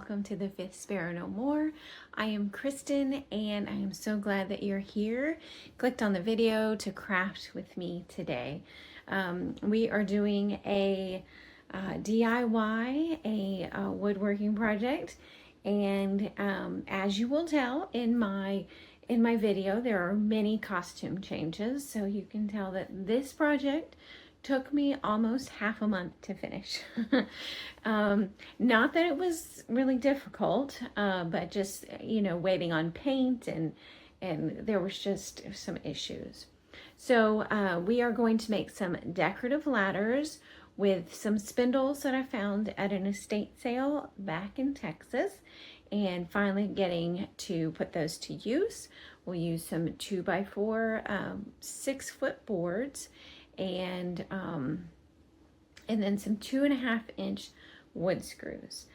welcome to the Fifth Sparrow No More. I am Kristen and I am so glad that you're here. Clicked on the video to craft with me today. We are doing a DIY, a woodworking project, and as you will tell in my video, there are many costume changes, so you can tell that this project took me almost half a month to finish. Not that it was really difficult, but just, waiting on paint and there was just some issues. So we are going to make some decorative ladders with some spindles that I found at an estate sale back in Texas, and finally getting to put those to use. We'll use some 2x4 6-foot boards and then some 2.5-inch wood screws.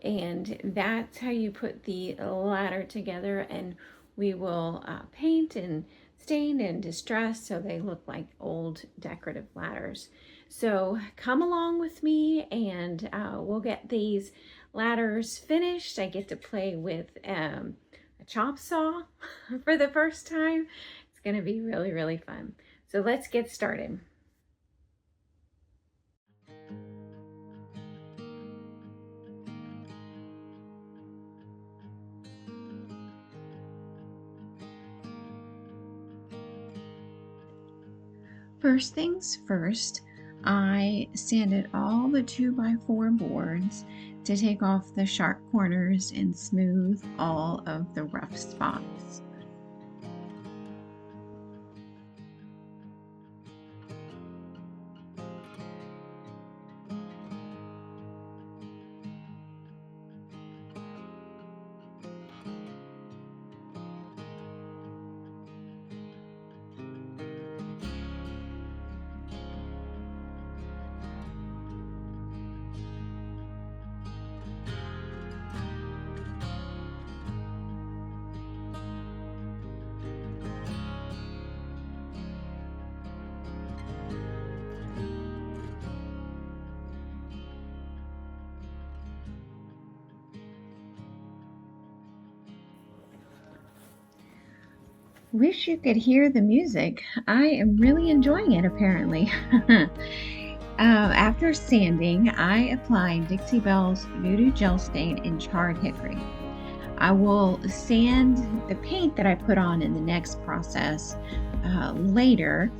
And that's how you put the ladder together, and we will paint and stain and distress so they look like old decorative ladders. So come along with me and we'll get these ladders finished. I get to play with a chop saw for the first time. It's going to be really, really fun. So let's get started. First things first, I sanded all the 2x4 boards to take off the sharp corners and smooth all of the rough spots. Wish you could hear the music. I am really enjoying it, apparently. After sanding, I applied Dixie Belle's Voodoo Gel Stain in Charred Hickory. I will sand the paint that I put on in the next process later,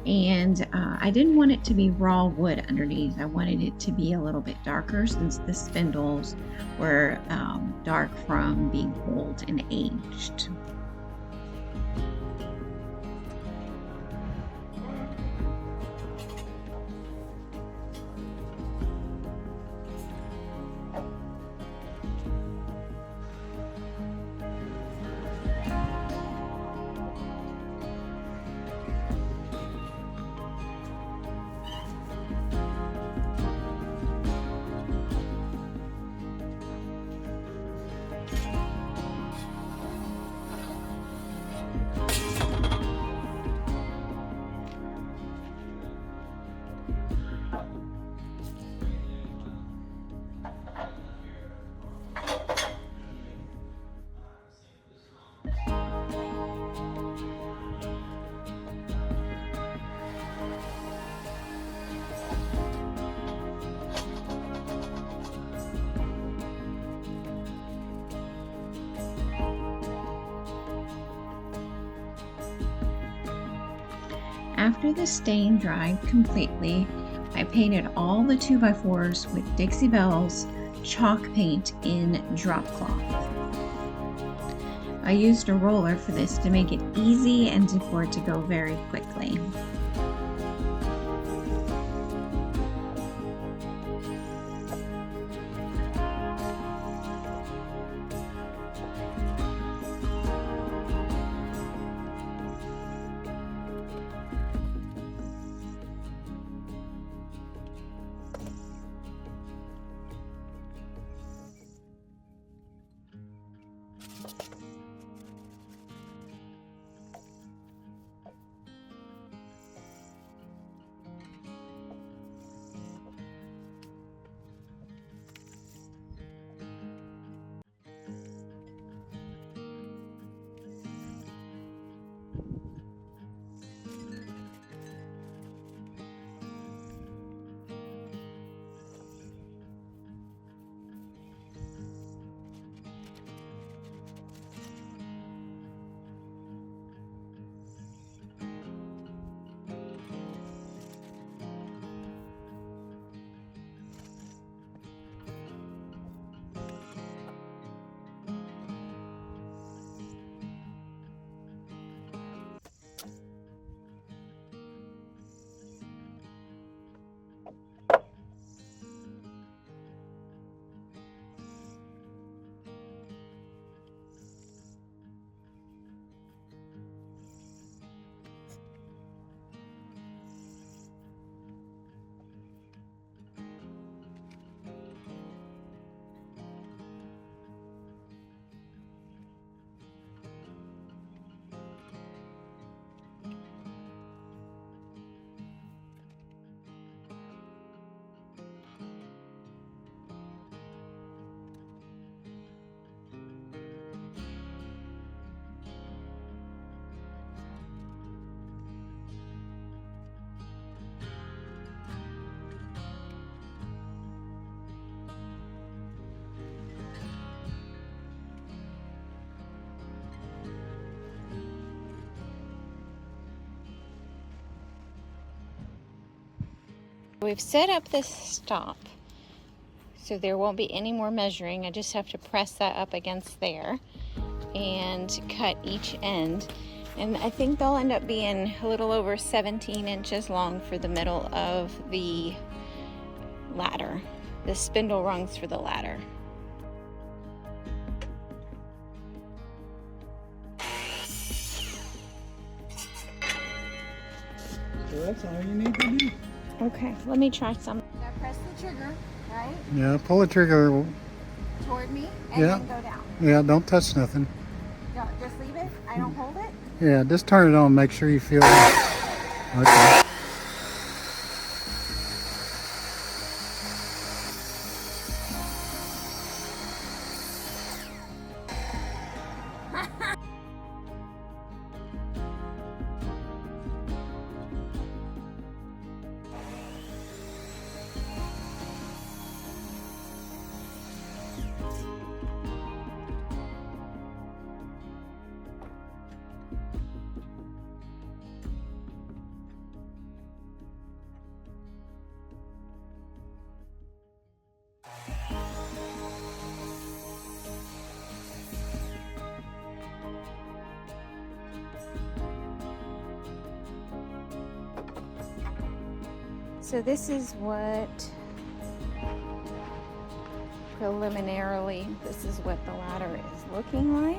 and I didn't want it to be raw wood underneath. I wanted it to be a little bit darker since the spindles were dark from being old and aged. After the stain dried completely, I painted all the 2x4s with Dixie Belle's chalk paint in drop cloth. I used a roller for this to make it easy and for it to go very quickly. We've set up this stop, so there won't be any more measuring. I just have to press that up against there and cut each end. And I think they'll end up being a little over 17 inches long for the middle of the ladder, the spindle rungs for the ladder. So that's all you need to do. Okay, let me try some. Now press the trigger, right? Yeah, pull the trigger. Toward me and Yeah. then go down. Yeah, don't touch nothing. No, just leave it. I don't hold it. Yeah, just turn it on. Make sure you feel it. Okay. So this is what preliminarily, this is what the ladder is looking like.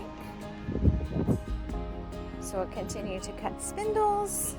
So I'll continue to cut spindles.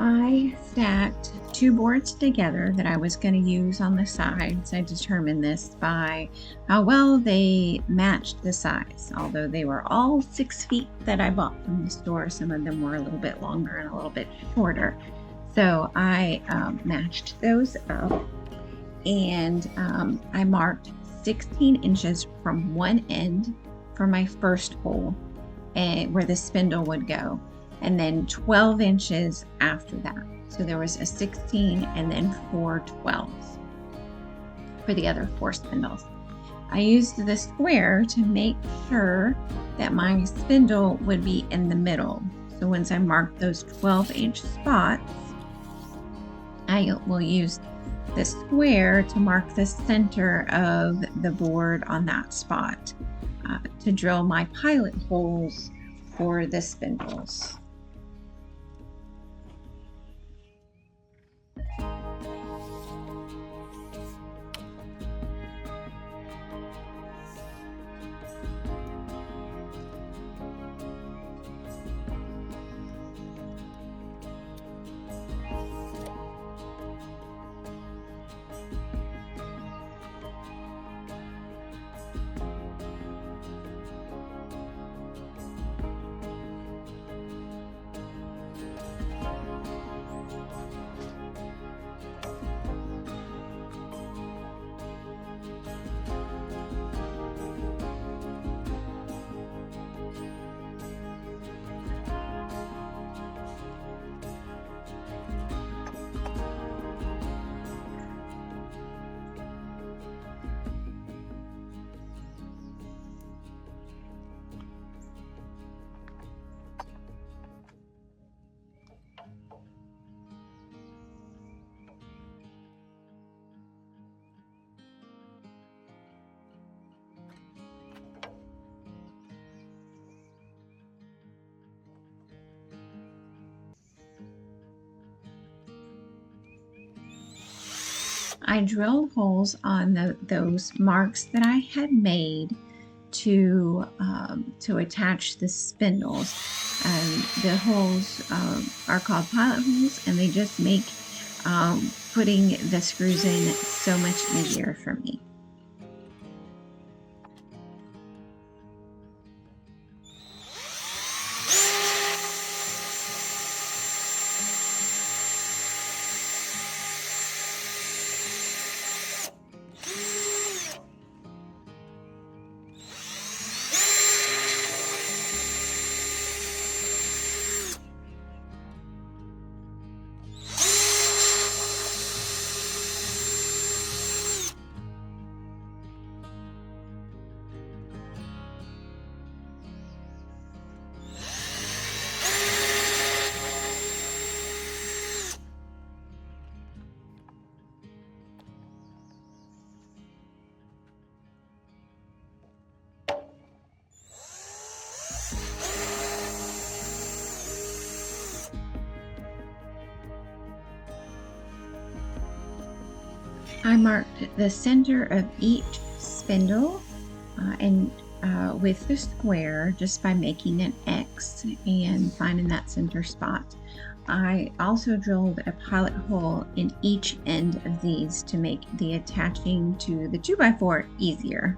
I stacked two boards together that I was going to use on the sides. I determined this by how well they matched the size, although they were all 6 feet that I bought from the store. Some of them were a little bit longer and a little bit shorter. So I matched those up, and I marked 16 inches from one end for my first hole and where the spindle would go, and then 12 inches after that. So there was a 16 and then 4 12s for the other 4 spindles. I used the square to make sure that my spindle would be in the middle. So once I mark those 12-inch spots, I will use the square to mark the center of the board on that spot to drill my pilot holes for the spindles. I drilled holes on those marks that I had made to attach the spindles. The holes are called pilot holes, and they just make putting the screws in so much easier for me. I marked the center of each spindle with the square just by making an X and finding that center spot. I also drilled a pilot hole in each end of these to make the attaching to the 2x4 easier.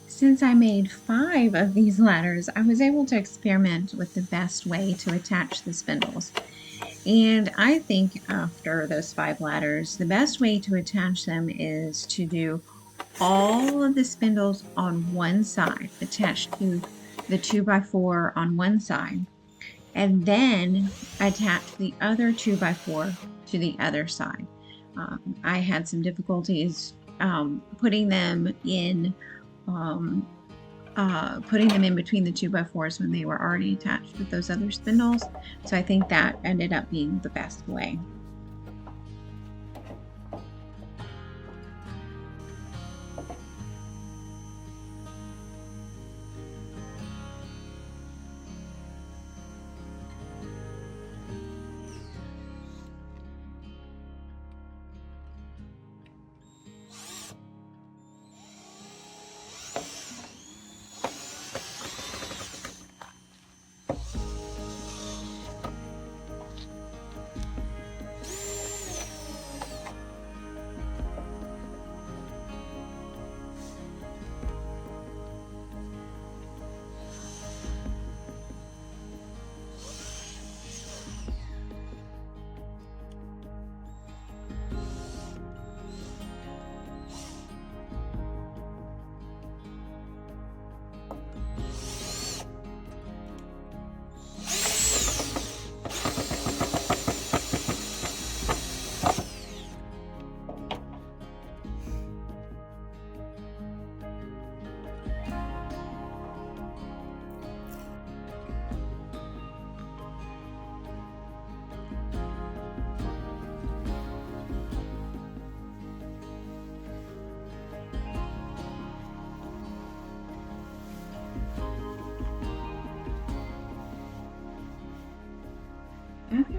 Since I made 5 of these ladders, I was able to experiment with the best way to attach the spindles. And I think after those 5 ladders, the best way to attach them is to do all of the spindles on one side, attached to the 2x4 on one side, and then attach the other 2x4 to the other side. I had some difficulties putting them in between the 2x4s when they were already attached with those other spindles. So I think that ended up being the best way.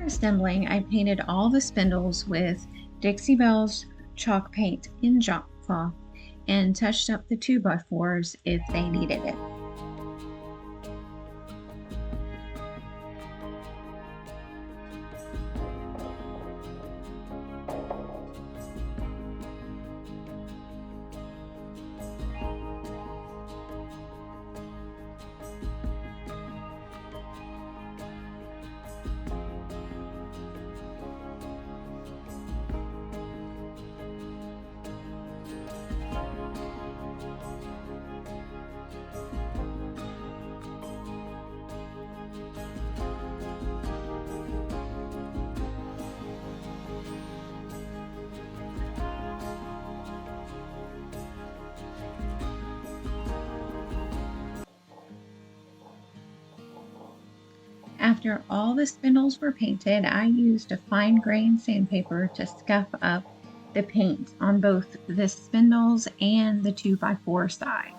assembling, I painted all the spindles with Dixie Belle's chalk paint in chalk cloth and touched up the 2x4s if they needed it. After all the spindles were painted, I used a fine grain sandpaper to scuff up the paint on both the spindles and the 2x4 sides.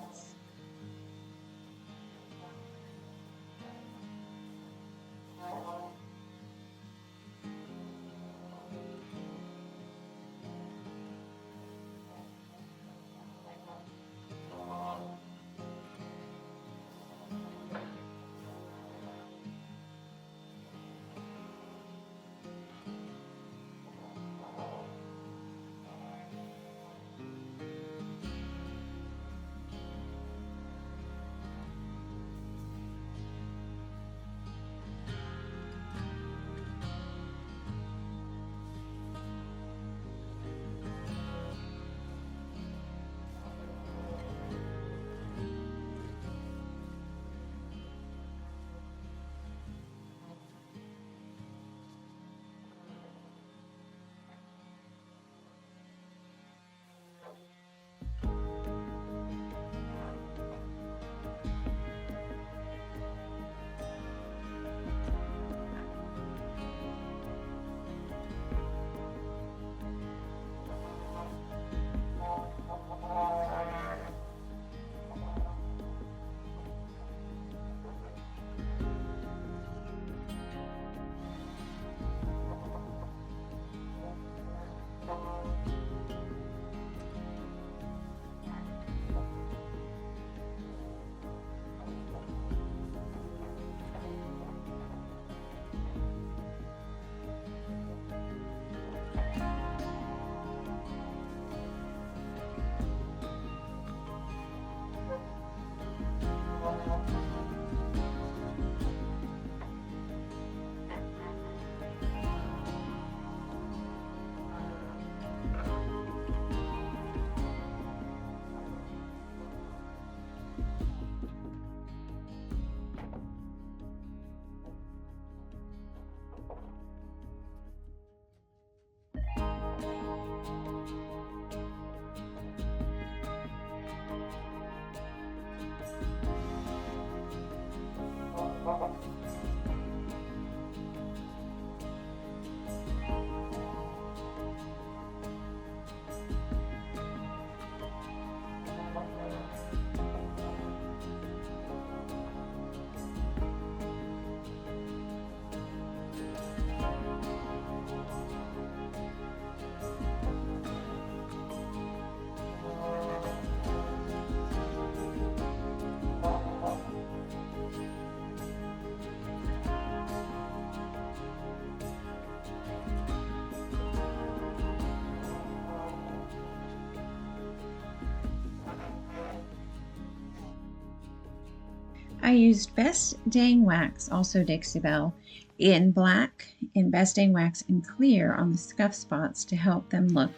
I used Best Dang Wax, also Dixie Belle, in black and Best Dang Wax in clear on the scuff spots to help them look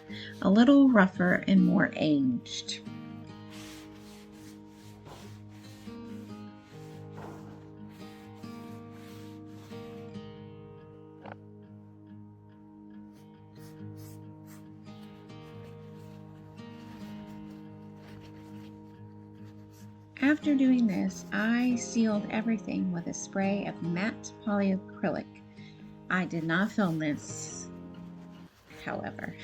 a little rougher and more aged. After doing this, I sealed everything with a spray of matte polyacrylic. I did not film this, however.